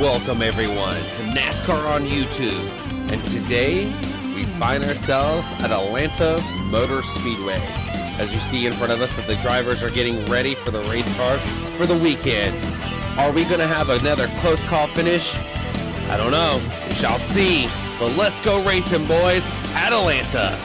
Welcome everyone to NASCAR on YouTube, and today we find ourselves at Atlanta Motor Speedway. As you see in front of us that the drivers are getting ready for the race cars for the weekend. Are we going to have another close call finish? I don't know. We shall see. But let's go racing, boys, at Atlanta.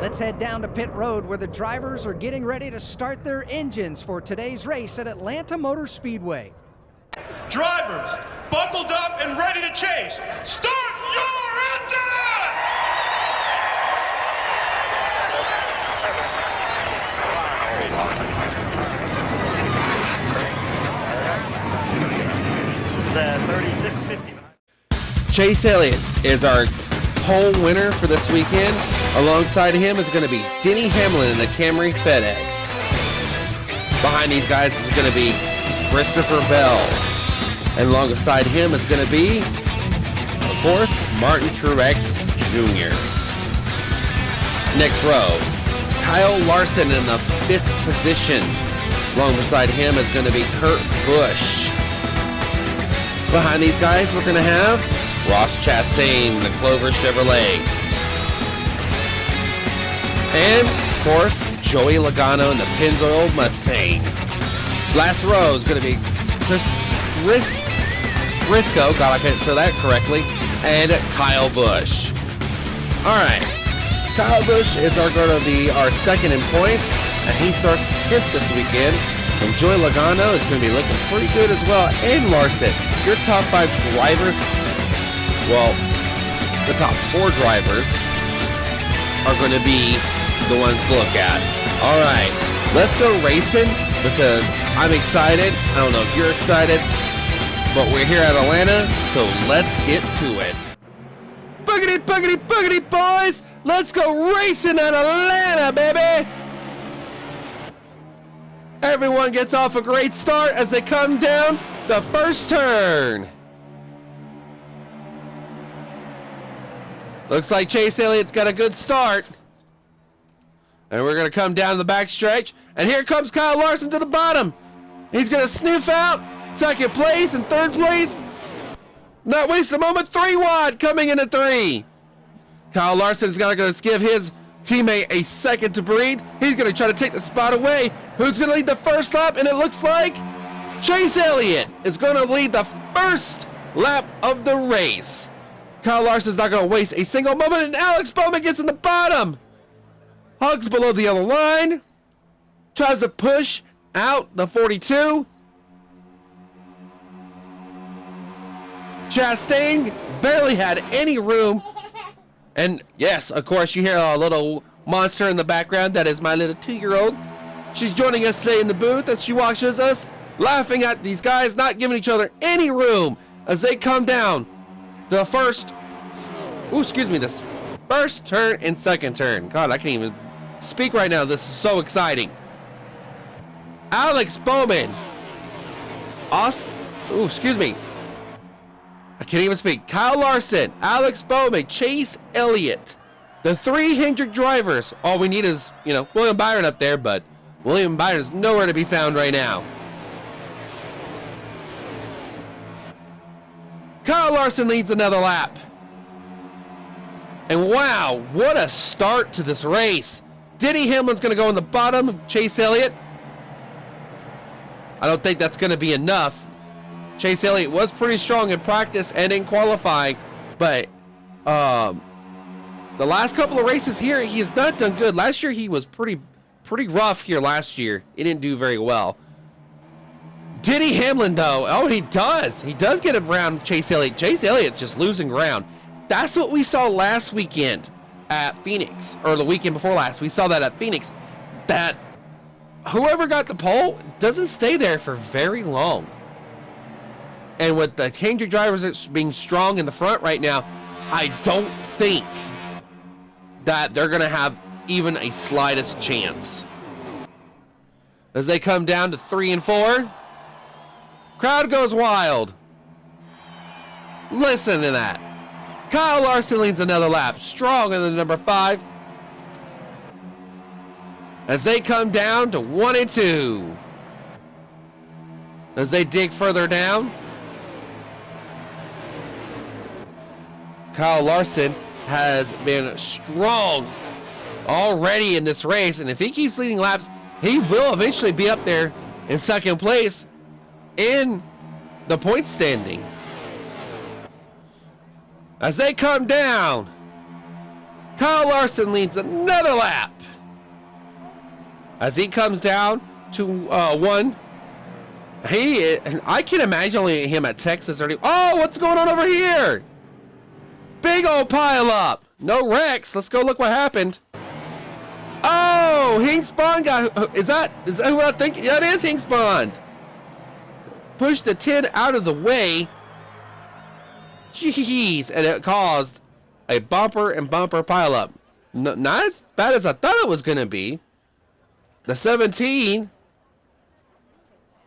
Let's head down to pit road where the drivers are getting ready to start their engines for today's race at Atlanta Motor Speedway. Drivers, buckled up and ready to chase. Start your engines! The 36-50. Chase Elliott is our pole winner for this weekend. Alongside him is going to be Denny Hamlin in the Camry FedEx. Behind these guys is going to be Christopher Bell. And alongside him is going to be, of course, Martin Truex Jr. Next row, Kyle Larson in the 5th position. Along beside him is going to be Kurt Busch. Behind these guys we're going to have Ross Chastain, the Clover Chevrolet. And, of course, Joey Logano in the Pennzoil Mustang. Last row is going to be Briscoe, God, I can't say that correctly, and Kyle Busch. Alright, Kyle Busch is going to be our second in points, and he starts 10th this weekend. And Joey Logano is going to be looking pretty good as well. And Larson, your top 5 drivers, well, the top 4 drivers are going to be the ones to look at. Alright, let's go racing because I'm excited. I don't know if you're excited, but we're here at Atlanta, so let's get to it. Boogity, boogity, boogity, boys! Let's go racing at Atlanta, baby! Everyone gets off a great start as they come down the first turn. Looks like Chase Elliott's got a good start. And we're going to come down the back stretch. And here comes Kyle Larson to the bottom. He's going to sniff out second place and third place. Not waste a moment. 3 wide coming into 3. Kyle Larson's going to give his teammate a second to breathe. He's going to try to take the spot away. Who's going to lead the first lap? And it looks like Chase Elliott is going to lead the first lap of the race. Kyle Larson's not going to waste a single moment, and Alex Bowman gets in the bottom. Hugs below the yellow line. Tries to push out the 42. Chastain barely had any room. And yes, of course, you hear a little monster in the background. That is my little 2-year-old. She's joining us today in the booth as she watches us, laughing at these guys not giving each other any room as they come down the first, this first turn and second turn. God, I can't even speak right now. This is so exciting. Alex Bowman. I can't even speak. Kyle Larson, Alex Bowman, Chase Elliott. The 3 Hendrick drivers. All we need is, William Byron up there, but William Byron is nowhere to be found right now. Kyle Larson leads another lap. And wow, what a start to this race. Denny Hamlin's going to go in the bottom of Chase Elliott. I don't think that's going to be enough. Chase Elliott was pretty strong in practice and in qualifying, but the last couple of races here, he has not done good. Last year, he was pretty rough here last year. He didn't do very well. Denny Hamlin, though, he does. He does get around Chase Elliott. Chase Elliott's just losing ground. That's what we saw last weekend at Phoenix, or the weekend before last. We saw that at Phoenix, that whoever got the pole doesn't stay there for very long. And with the Kendrick drivers being strong in the front right now, I don't think that they're going to have even a slightest chance. As they come down to 3 and 4, crowd goes wild. Listen to that. Kyle Larson leads another lap, strong in the number 5. As they come down to 1 and 2. As they dig further down, Kyle Larson has been strong already in this race, and if he keeps leading laps, he will eventually be up there in second place in the point standings. As they come down, Kyle Larson leads another lap. As he comes down to 1, I can imagine only him at Texas already. Oh, what's going on over here? Big old pile up. No wrecks. Let's go look what happened. Oh, Hinks Bond got. Is that who I think? Yeah, it is Hinks Bond. Pushed the 10 out of the way. Jeez, and it caused a bumper and bumper pileup. Not as bad as I thought it was going to be. The 17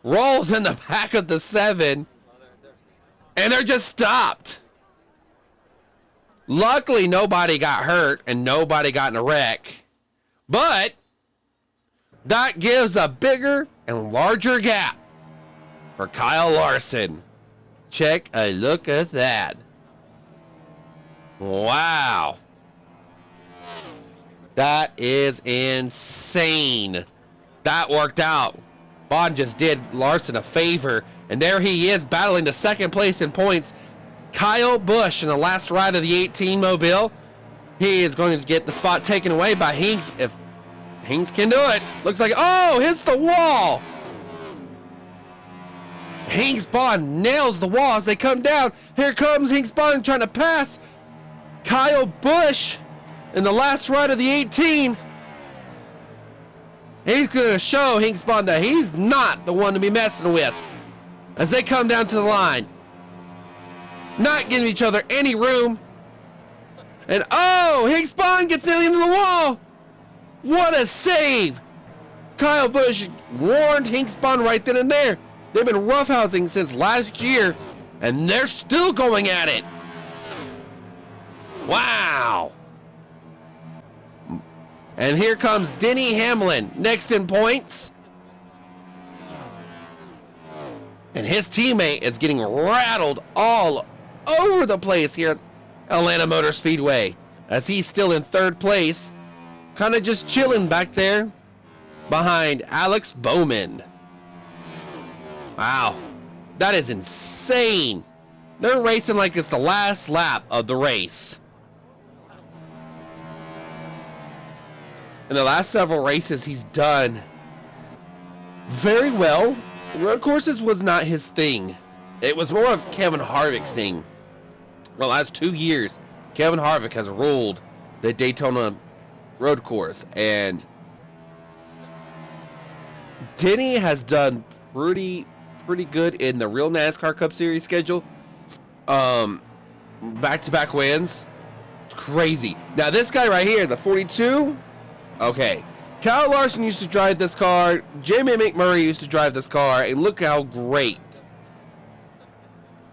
rolls in the back of the 7, and they're just stopped. Luckily, nobody got hurt and nobody got in a wreck. But that gives a bigger and larger gap for Kyle Larson. Check a look at that. Wow. That is insane. That worked out. Bond just did Larson a favor. And there he is battling to second place in points. Kyle Busch in the last ride of the 18 Mobile. He is going to get the spot taken away by Hinks. If Hinks can do it. Looks like, oh, hits the wall. Hinks Bond nails the wall as they come down. Here comes Hinks Bond trying to pass Kyle Busch in the last ride of the 18. He's going to show Hinks Bond that he's not the one to be messing with as they come down to the line. Not giving each other any room. And oh, Hinks Bond gets nearly into the wall. What a save. Kyle Busch warned Hinks Bond right then and there. They've been roughhousing since last year, and they're still going at it. Wow. And here comes Denny Hamlin next in points. And his teammate is getting rattled all over the place here at Atlanta Motor Speedway, as he's still in third place, kind of just chilling back there behind Alex Bowman. Wow, that is insane. They're racing like it's the last lap of the race. In the last several races, he's done very well. Road courses was not his thing. It was more of Kevin Harvick's thing. The last 2 years, Kevin Harvick has ruled the Daytona road course, and Denny has done pretty good in the real NASCAR Cup Series schedule. Back-to-back wins. It's crazy. Now this guy right here, the 42. Okay. Kyle Larson used to drive this car. Jimmy McMurray used to drive this car. And look how great.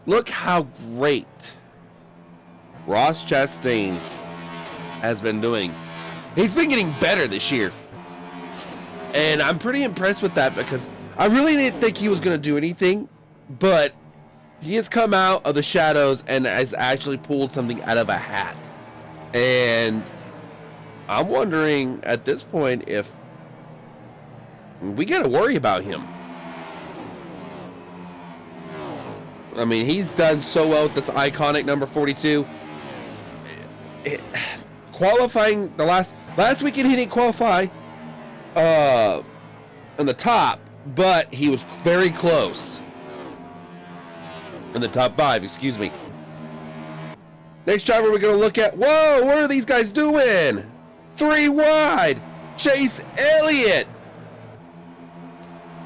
Look how great Ross Chastain has been doing. He's been getting better this year. And I'm pretty impressed with that, because I really didn't think he was going to do anything, but he has come out of the shadows and has actually pulled something out of a hat. And I'm wondering at this point if we got to worry about him. I mean, he's done so well with this iconic number 42. Qualifying the last weekend, he didn't qualify in the top, but he was very close in the top 5, excuse me. Next driver we're going to look at. Whoa, what are these guys doing? 3 wide. Chase Elliott.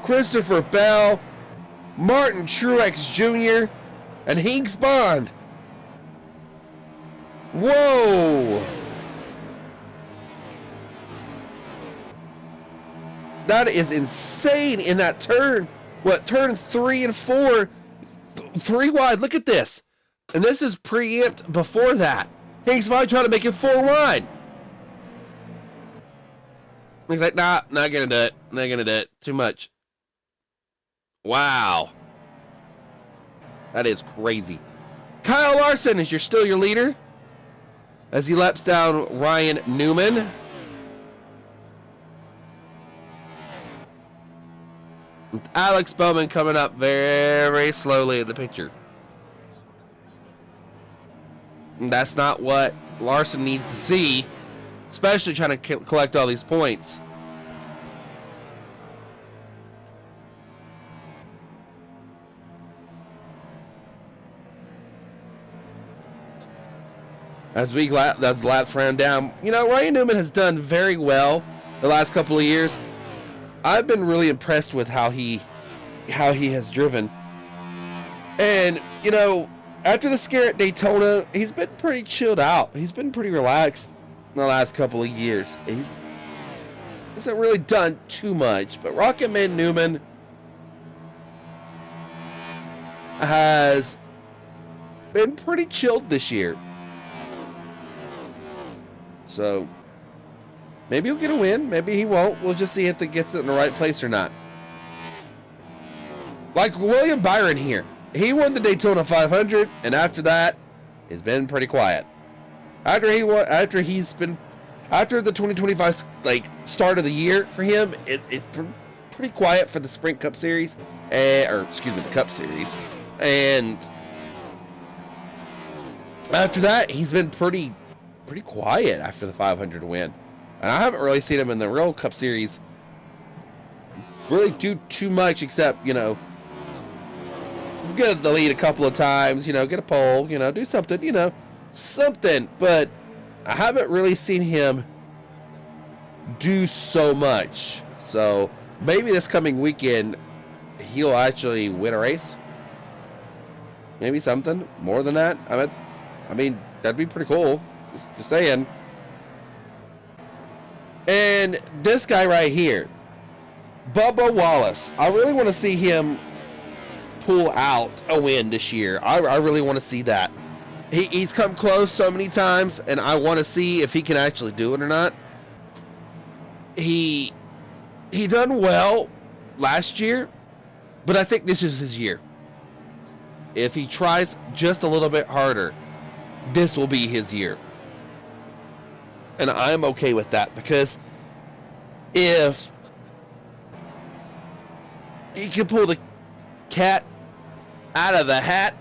Christopher Bell. Martin Truex Jr. and Hinks Bond. Whoa. That is insane in that turn. What, turn 3 and 4? 3 wide. Look at this. And this is preempt before that. Hinks Bond trying to make it 4 wide. He's like, nah, not gonna do it. Not gonna do it. Too much. Wow. That is crazy. Kyle Larson is still your leader as he laps down Ryan Newman. With Alex Bowman coming up very slowly in the picture. And that's not what Larson needs to see, especially trying to collect all these points. As the laps round down, you know, Ryan Newman has done very well the last couple of years. I've been really impressed with how he has driven. And, you know, after the scare at Daytona, he's been pretty chilled out. He's been pretty relaxed in the last couple of years. He hasn't really done too much. But Rocketman Newman has been pretty chilled this year. So, maybe he'll get a win. Maybe he won't. We'll just see if it gets it in the right place or not. Like William Byron here. He won the Daytona 500, and after that, it's been pretty quiet. After the 2025 start of the year for him, it's pretty quiet for the Sprint Cup Series, the Cup Series, and after that, he's been pretty quiet after the 500 win, and I haven't really seen him in the real Cup Series really do too much except, you know, get the lead a couple of times, you know, get a pole, you know, do something, you know, something. But I haven't really seen him do so much. So maybe this coming weekend he'll actually win a race. Maybe something more than that. I mean that'd be pretty cool. Just saying. And this guy right here, Bubba Wallace. I really want to see him pull out a win this year. I really want to see that. He's come close so many times, and I want to see if he can actually do it or not. He done well last year, but I think this is his year. If he tries just a little bit harder, this will be his year. And I'm okay with that, because if he can pull the cat out of the hat,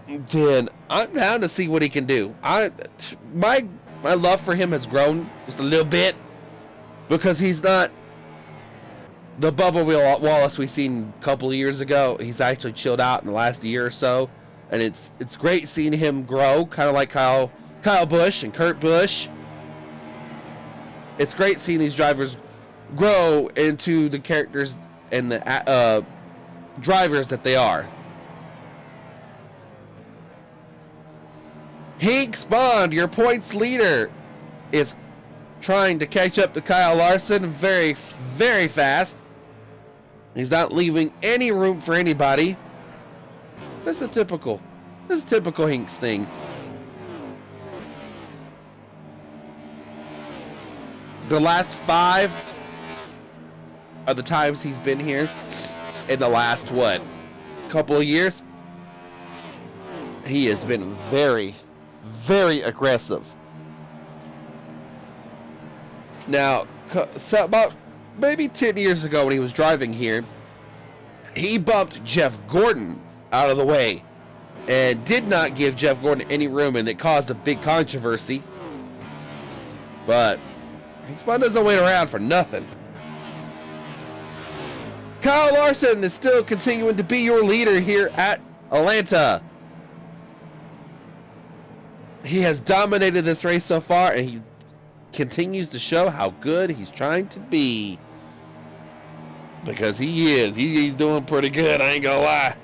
then I'm down to see what he can do. My love for him has grown just a little bit, because he's not the Bubba Wallace we seen a couple of years ago. He's actually chilled out in the last year or so, and it's great seeing him grow, kind of like Kyle Busch and Kurt Busch. It's great seeing these drivers grow into the characters and the drivers that they are. Hinks Bond, your points leader, is trying to catch up to Kyle Larson very, very fast. He's not leaving any room for anybody. This is typical Hinks thing. The last 5 are the times he's been here in the last, couple of years. He has been very, very aggressive. Now, so about maybe 10 years ago when he was driving here, he bumped Jeff Gordon out of the way and did not give Jeff Gordon any room, and it caused a big controversy. But Spun doesn't wait around for nothing. Kyle Larson is still continuing to be your leader here at Atlanta. He has dominated this race so far, and he continues to show how good he's trying to be. Because he is. He's doing pretty good, I ain't gonna lie.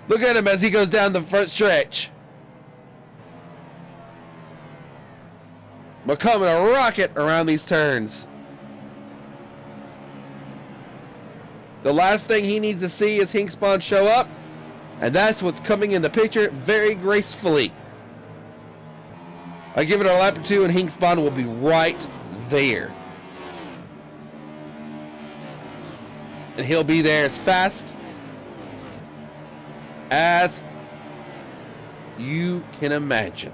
Look at him as he goes down the front stretch. Becoming a rocket around these turns. The last thing he needs to see is Hinkspawn show up, and that's what's coming in the picture very gracefully. I give it a lap or two, and Hinkspawn will be right there. And he'll be there as fast as you can imagine.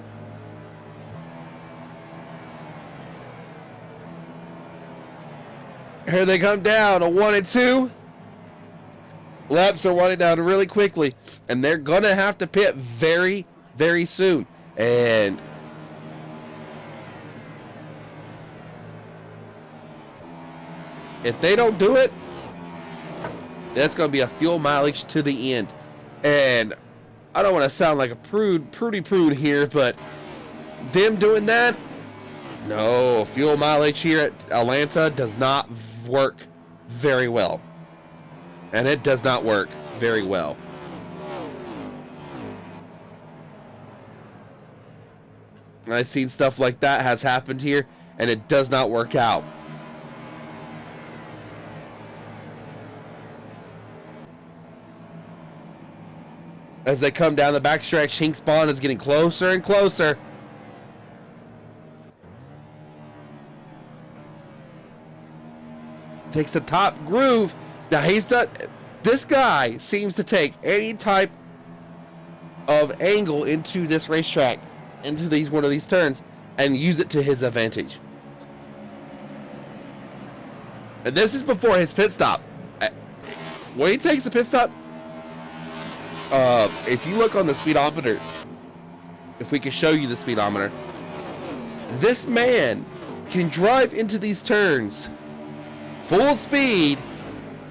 Here they come down, a 1 and 2. Laps are winding down really quickly, and they're going to have to pit very, very soon. And if they don't do it, that's going to be a fuel mileage to the end. And I don't want to sound like a prudy here, but them doing that, no, fuel mileage here at Atlanta does not work very well. And it does not work very well. I've seen stuff like that has happened here, and it does not work out. As they come down the backstretch, Hinkspawn is getting closer and closer. Takes the top groove. Now he's done. This guy seems to take any type of angle into this racetrack, into one of these turns, and use it to his advantage. And this is before his pit stop. When he takes the pit stop, if you look on the speedometer, if we can show you the speedometer, this man can drive into these turns full speed,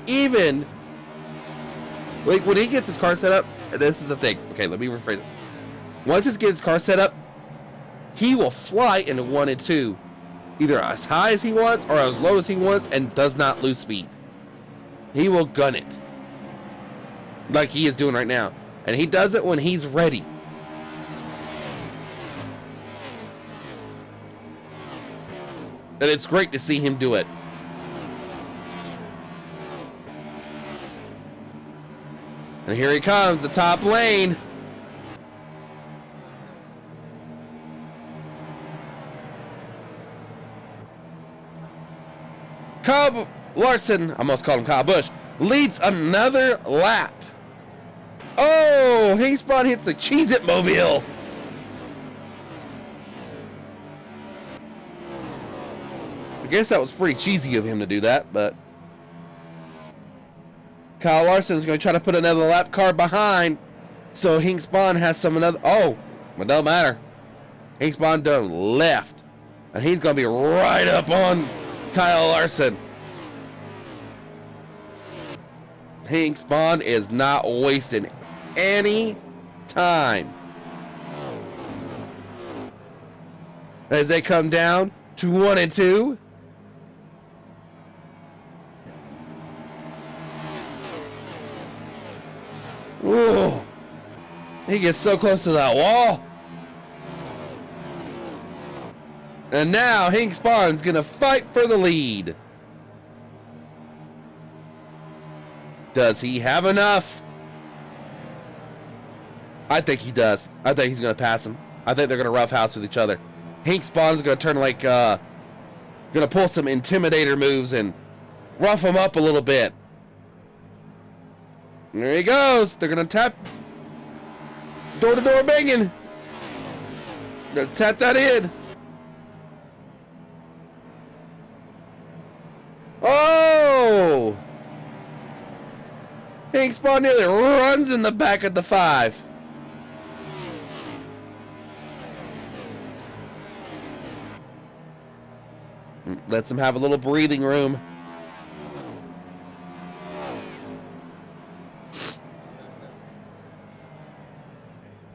even like when he gets his car set up. This is the thing. Okay, let me rephrase this. Once he gets his car set up, he will fly into 1 and 2, either as high as he wants or as low as he wants, and does not lose speed. He will gun it like he is doing right now, and he does it when he's ready. And it's great to see him do it. And here he comes, the top lane. Kyle Larson, I almost called him Kyle Busch, leads another lap. Oh, Hinkspawn hits the Cheez-It Mobile. I guess that was pretty cheesy of him to do that, but Kyle Larson is going to try to put another lap car behind, so Hinkspawn has some another. Oh, it don't matter. Hinkspawn done left, and he's going to be right up on Kyle Larson. Hinkspawn is not wasting any time as they come down to 1 and 2. Whoa. He gets so close to that wall. And now Hinkspawn's gonna fight for the lead. Does he have enough? I think he does. I think he's gonna pass him. I think they're gonna roughhouse with each other. Hinkspawn's gonna turn like gonna pull some intimidator moves and rough him up a little bit. There he goes. They're gonna tap. Door-to-door banging. Gonna tap that in. Oh! Hinkspawn nearly runs in the back of the 5. Lets him have a little breathing room.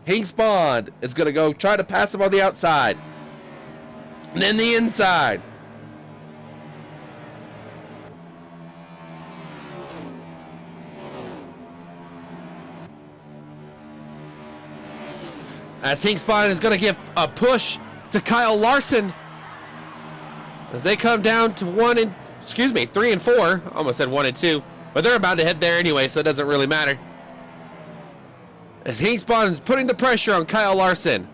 Hinks Bond is going to go try to pass him on the outside. And then the inside. As Hinks Bond is going to give a push to Kyle Larson. As they come down to 3 and 4. Almost said 1 and 2. But they're about to head there anyway, so it doesn't really matter. As Hinks Bond is putting the pressure on Kyle Larson.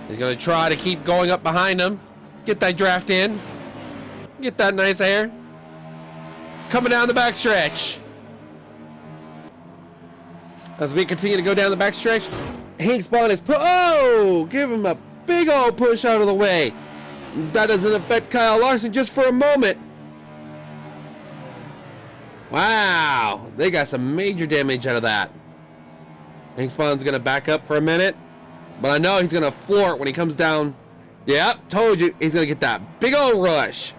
He's going to try to keep going up behind him. Get that draft in. Get that nice air. Coming down the backstretch. As we continue to go down the backstretch, Hinks Bond is give him a big old push out of the way. That doesn't affect Kyle Larson just for a moment. Wow, they got some major damage out of that. Hinks Bond's gonna back up for a minute, but I know he's gonna floor it when he comes down. Yep, told you he's gonna get that big old rush.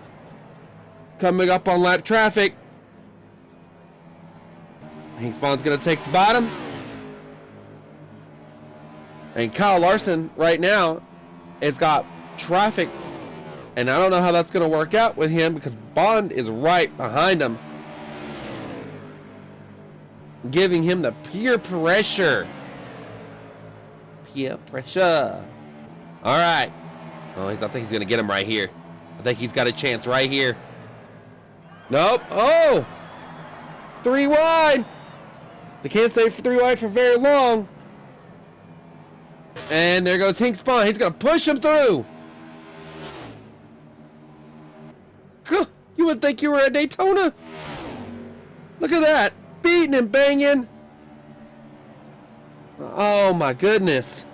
Coming up on lap traffic. Hinks Bond's gonna take the bottom. And Kyle Larson right now has got traffic, and I don't know how that's going to work out with him because Bond is right behind him, giving him the peer pressure. Peer pressure. All right. Oh, I think he's going to get him right here. I think he's got a chance right here. Nope. Oh! 3 wide. They can't stay for 3 wide for very long. And there goes Hinks Bond. He's going to push him through. You would think you were at Daytona. Look at that. Beating and banging. Oh my goodness.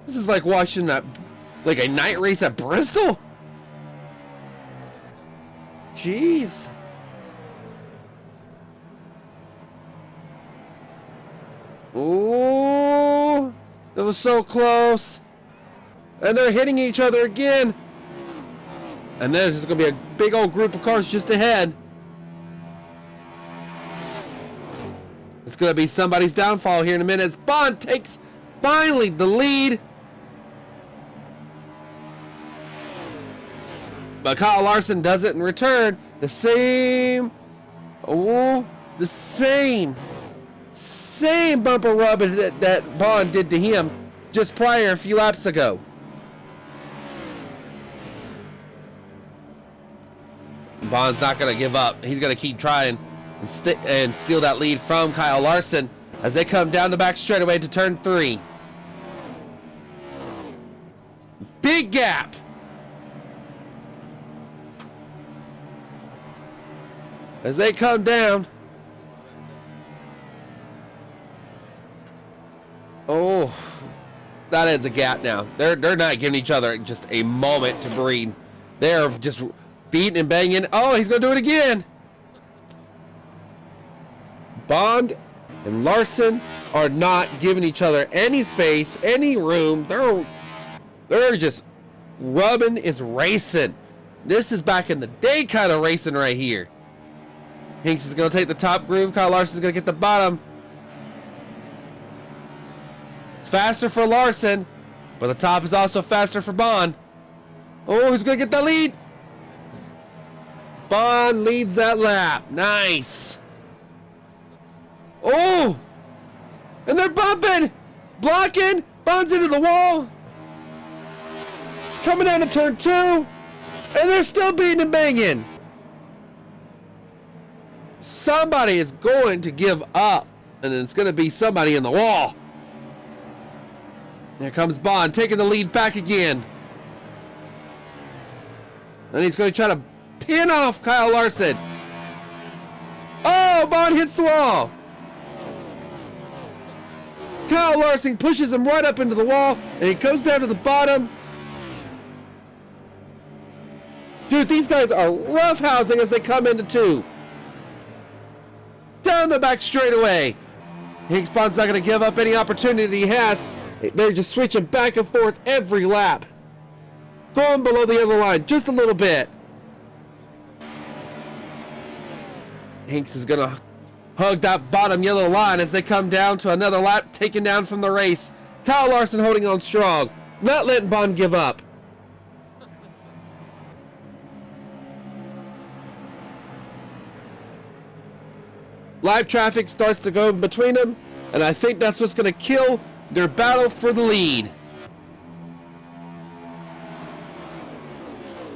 This is like watching a night race at Bristol. Jeez. Ooh, it was so close. And they're hitting each other again. And then there's going to be a big old group of cars just ahead. It's going to be somebody's downfall here in a minute as Bond takes finally the lead. But Kyle Larson does it in return. The same bumper rub that Bond did to him just prior a few laps ago. Bond's not going to give up. He's going to keep trying and steal that lead from Kyle Larson as they come down the back straightaway to turn 3. Big gap. As they come down. Oh, that is a gap now. They're not giving each other just a moment to breathe. They're just beating and banging. Oh, he's going to do it again. Bond and Larson are not giving each other any space, any room. They're just rubbing is racing. This is back in the day kind of racing right here. Hinks is going to take the top groove. Kyle Larson is going to get the bottom. It's faster for Larson, but the top is also faster for Bond. Oh, who's going to get the lead? Bond leads that lap. Nice. Oh, and they're bumping, blocking. Bond's into the wall. Coming down to turn 2, and they're still beating and banging. Somebody is going to give up, and it's going to be somebody in the wall. There comes Bond taking the lead back again. And he's going to try to pin off Kyle Larson. Oh, Bond hits the wall. Kyle Larson pushes him right up into the wall, and he comes down to the bottom. Dude, these guys are roughhousing as they come into 2. Down the back straightaway. Hinks Bond's not going to give up any opportunity he has. They're just switching back and forth every lap. Going below the yellow line just a little bit. Hinks is going to hug that bottom yellow line as they come down to another lap, taken down from the race. Kyle Larson holding on strong, not letting Bond give up. Live traffic starts to go between them, and I think that's what's going to kill their battle for the lead.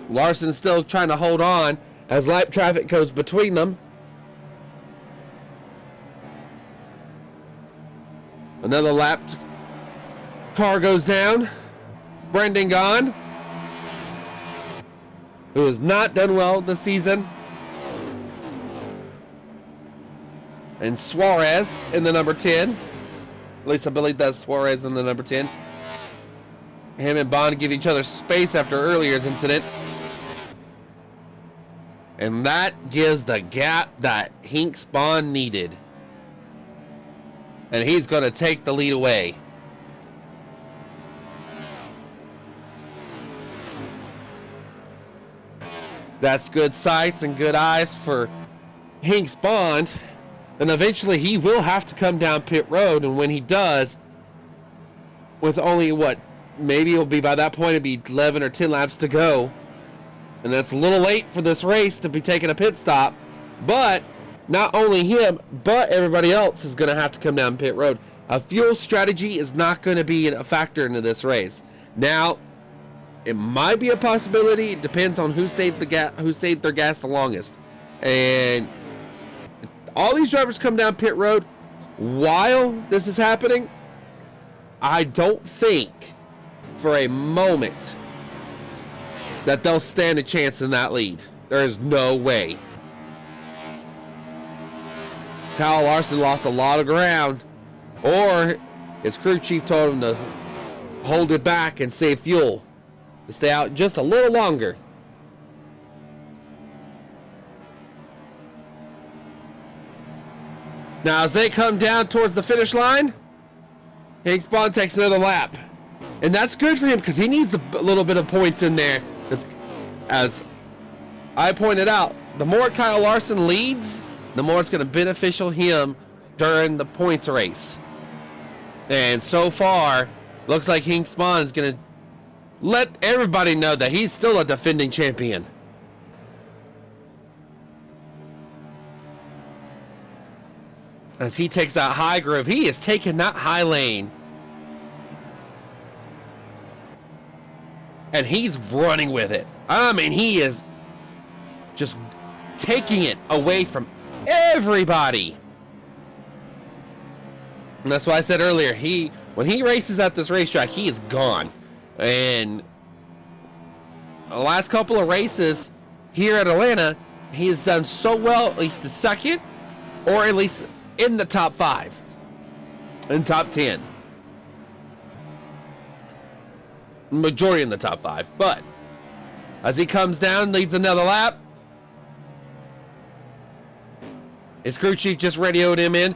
Larson's still trying to hold on as live traffic goes between them. Another lap car goes down. Brendan Gaughan, who has not done well this season. And Suarez in the number 10. At least I believe that's Suarez in the number 10. Him and Bond give each other space after earlier's incident. And that gives the gap that Hinks Bond needed. And he's going to take the lead away. That's good sights and good eyes for Hinks Bond. And eventually he will have to come down pit road. And when he does, with only maybe it'll be by that point it'll be 11 or 10 laps to go. And that's a little late for this race to be taking a pit stop. But not only him, but everybody else is going to have to come down pit road. A fuel strategy is not going to be a factor into this race. Now, it might be a possibility. It depends on who saved their gas the longest. And all these drivers come down pit road while this is happening. I don't think for a moment that they'll stand a chance in that lead. There is no way. Kyle Larson lost a lot of ground, or his crew chief told him to hold it back and save fuel to stay out just a little longer. Now as they come down towards the finish line, Hinks Bond takes another lap. And that's good for him because he needs a little bit of points in there. As I pointed out, the more Kyle Larson leads, the more it's going to beneficial him during the points race. And so far, looks like Hinks Bond is going to let everybody know that he's still a defending champion. As he takes that high groove, he is taking that high lane. And he's running with it. I mean, he is just taking it away from everybody. And that's why I said earlier, when he races at this racetrack, he is gone. And the last couple of races here at Atlanta, he has done so well, at least the second, or at least in the top 5, in top 10. Majority in the top 5, but as he comes down, leads another lap. His crew chief just radioed him in.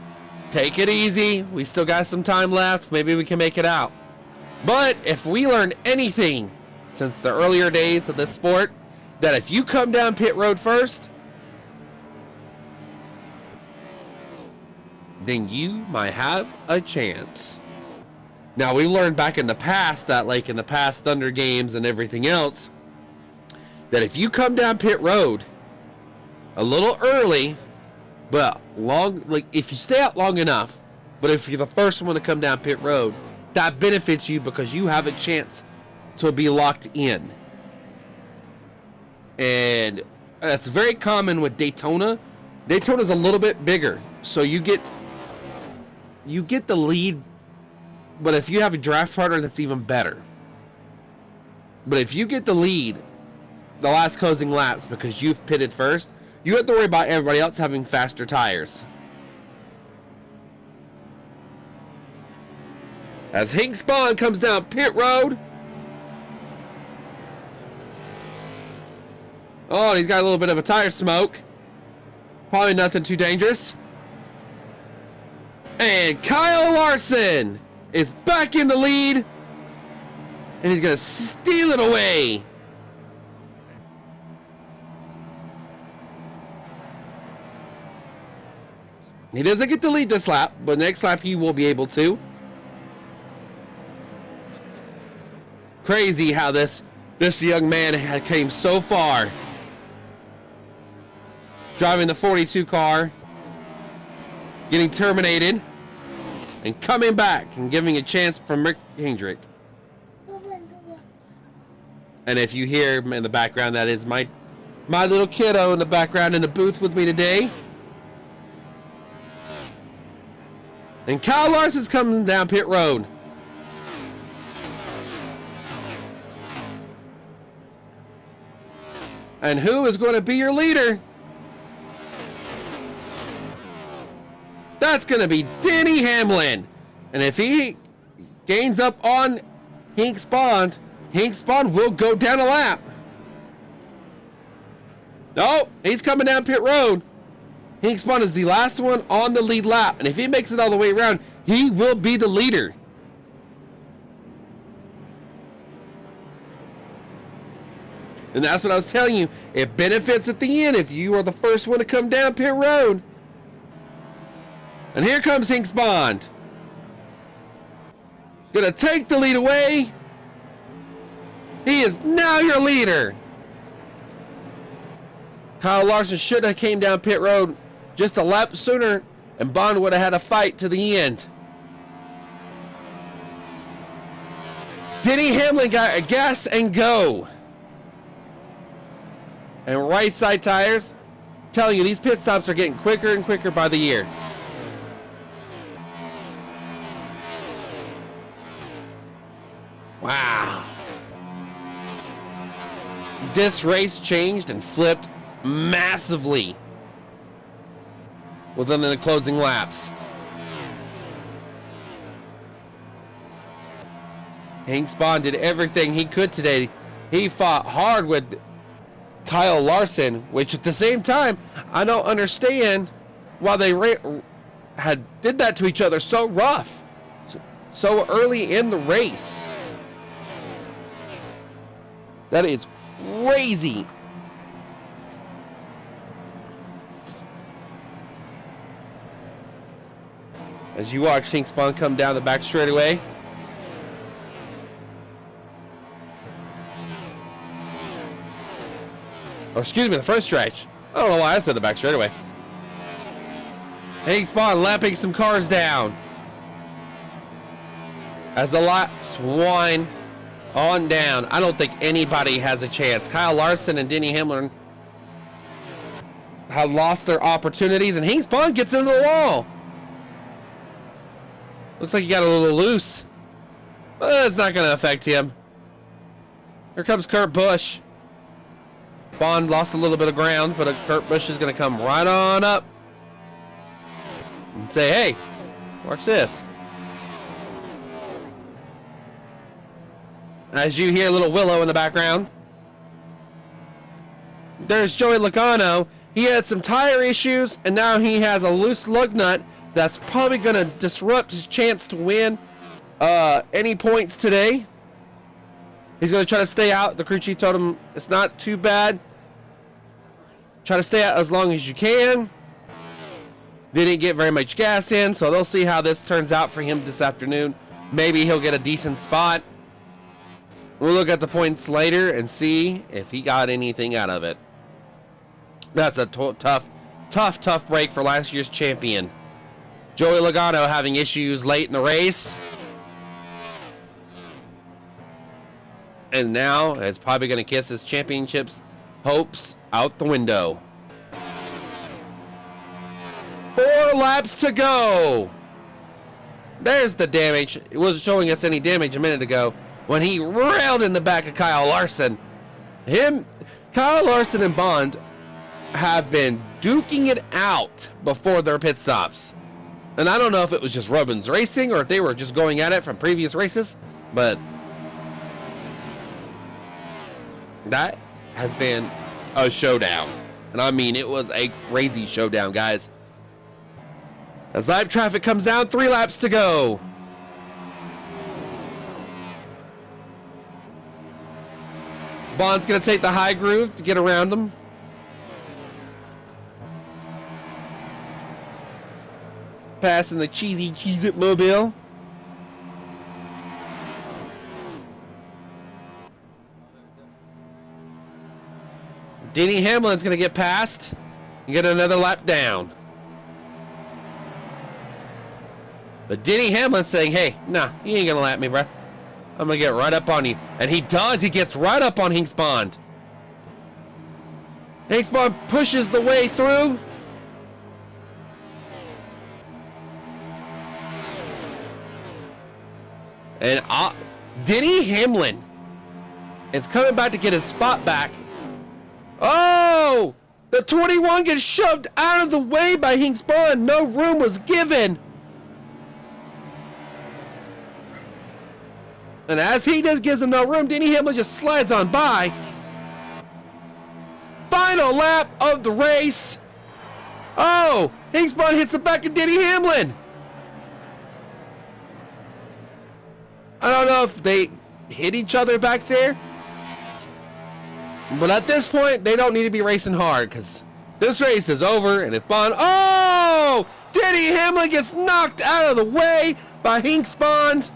Take it easy. We still got some time left. Maybe we can make it out. But if we learned anything since the earlier days of this sport, that if you come down pit road first, then you might have a chance. Now, we learned back in the past that, like in the past Thunder games and everything else, that if you come down pit road a little early, but if you stay out long enough, but if you're the first one to come down pit road, that benefits you because you have a chance to be locked in. And that's very common with Daytona. Daytona's a little bit bigger, so you get the lead. But if you have a draft partner, that's even better. But if you get the lead the last closing laps because you've pitted first, you have to worry about everybody else having faster tires. As Hinks Bond comes down pit road. Oh, and he's got a little bit of a tire smoke. Probably nothing too dangerous. And Kyle Larson is back in the lead, and he's going to steal it away. He doesn't get to lead this lap, but next lap he will be able to. Crazy how this young man came so far. Driving the 42 car, getting terminated, and coming back and giving a chance from Rick Hendrick. And if you hear in the background, that is my little kiddo in the background in the booth with me today. And Kyle Larson's coming down pit road. And who is going to be your leader? That's going to be Denny Hamlin. And if he gains up on Hinks Bond will go down a lap. No, he's coming down pit road. Hinks Bond is the last one on the lead lap. And if he makes it all the way around, he will be the leader. And that's what I was telling you. It benefits at the end if you are the first one to come down pit road. And here comes Hinks Bond. Gonna take the lead away. He is now your leader. Kyle Larson should have came down pit road just a lap sooner, and Bond would have had a fight to the end. Denny Hamlin got a gas and go. And right side tires, telling you these pit stops are getting quicker and quicker by the year. Wow. This race changed and flipped massively within the closing laps. Hinks Bond did everything he could today. He fought hard with Kyle Larson, which at the same time, I don't understand why they did that to each other so rough, so early in the race. That is crazy. As you watch Hinks Bond come down the back straightaway. Or excuse me, the front stretch. I don't know why I said the back straightaway. Hinks Bond lapping some cars down. As the laps wind on down, I don't think anybody has a chance. Kyle Larson and Denny Hamlin have lost their opportunities, and Hinks Bond gets into the wall. Looks like he got a little loose. But it's not going to affect him. Here comes Kurt Busch. Bond lost a little bit of ground, but Kurt Busch is going to come right on up and say, hey, watch this. As you hear little Willow in the background, there's Joey Logano. He had some tire issues, and now he has a loose lug nut that's probably going to disrupt his chance to win any points today. He's going to try to stay out. The crew chief told him it's not too bad. Try to stay out as long as you can. Didn't get very much gas in, so they'll see how this turns out for him this afternoon. Maybe he'll get a decent spot. We'll look at the points later and see if he got anything out of it. That's a tough break for last year's champion. Joey Logano having issues late in the race. And now is probably going to kiss his championships hopes out the window. 4 laps to go. There's the damage. It wasn't showing us any damage a minute ago when he railed in the back of Kyle Larson. Kyle Larson and Bond have been duking it out before their pit stops. And I don't know if it was just Robbins Racing or if they were just going at it from previous races, but that has been a showdown. And I mean, it was a crazy showdown, guys. As live traffic comes down, 3 laps to go. Bond's going to take the high groove to get around him. pass in the cheesy Cheez-It mobile. Denny Hamlin's going to get past and get another lap down. But Denny Hamlin's saying, hey, nah, you ain't going to lap me, bruh. I'm going to get right up on you. And he does. He gets right up on Hinks Bond. Hinks Bond pushes the way through. And Denny Hamlin is coming back to get his spot back. Oh! The 21 gets shoved out of the way by Hinks Bond. No room was given. And as he gives him no room, Denny Hamlin just slides on by. Final lap of the race. Oh! Hinks Bond hits the back of Denny Hamlin. I don't know if they hit each other back there. But at this point, they don't need to be racing hard because this race is over and it's Bond. Oh! Denny Hamlin gets knocked out of the way by Hinks Bond.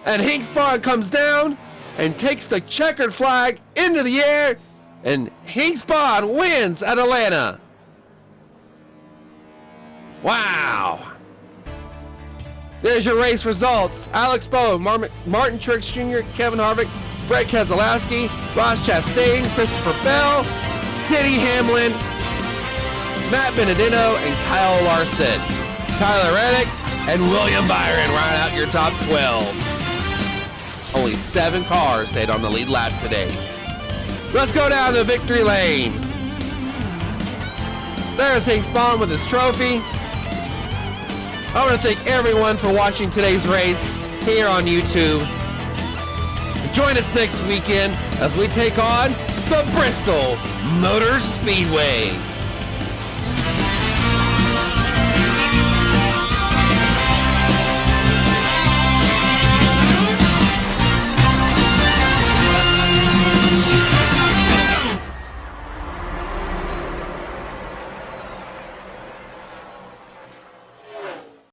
And Hinks Bond comes down and takes the checkered flag into the air. And Hinks Bond wins at Atlanta. Wow. There's your race results. Alex Bowe, Martin Truex Jr., Kevin Harvick, Brett Keselowski, Ross Chastain, Christopher Bell, Denny Hamlin, Matt Benedetto, and Kyle Larson. Tyler Reddick and William Byron round out your top 12. Only 7 cars stayed on the lead lap today. Let's go down the victory lane. There's Hinks Bond with his trophy. I want to thank everyone for watching today's race here on YouTube. Join us next weekend as we take on the Bristol Motor Speedway.